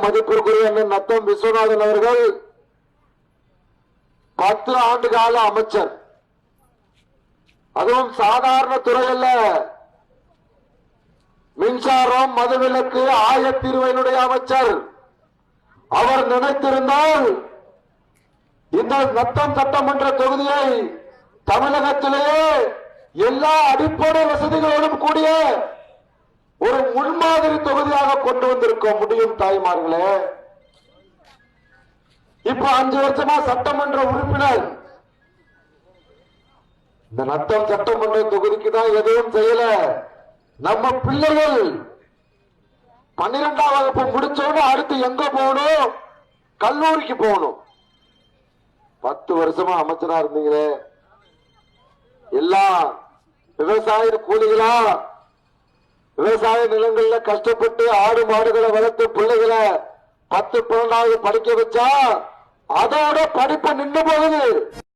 மதிப்பிற்குரிய நத்தம் விஸ்வநாதன் அவர்கள் 10 ஆண்டு கால அமைச்சர். அதுவும் சாதாரண துறை அல்ல. மின்சாரம், மதுவிலக்கு, ஆயத்தீர்வையினுடைய அமைச்சர். அவர் நினைத்திருந்தால் இந்த நத்தம் சட்டமன்ற தொகுதியை தமிழகத்திலேயே எல்லா அடிப்படை வசதிகளோடும் கூடிய ஒரு முன்மாதிரி தொகுதியாக கொண்டு வந்திருக்க முடியும். தாய்மார்களே, இப்ப 5 வருஷமா சட்டமன்ற உறுப்பினர். இந்த நத்தம் சட்டமன்ற தொகுதிக்கு தான் எதுவும் செய்யல. நம்ம பிள்ளைகள் 12ஆம் வகுப்பு முடிச்சோன்னு அடுத்து எங்க போகணும்? கல்லூரிக்கு போகணும். 10 வருஷமா அமைச்சரா இருந்தீங்களே, எல்லாம் விவசாய கூலிகளா? விவசாய நிலங்கள்ல கஷ்டப்பட்டு ஆடு மாடுகளை வளர்த்து பிள்ளைகளை 10, 12ஆவது படிக்க வச்சா அதோட படிப்பு நின்று போகுது.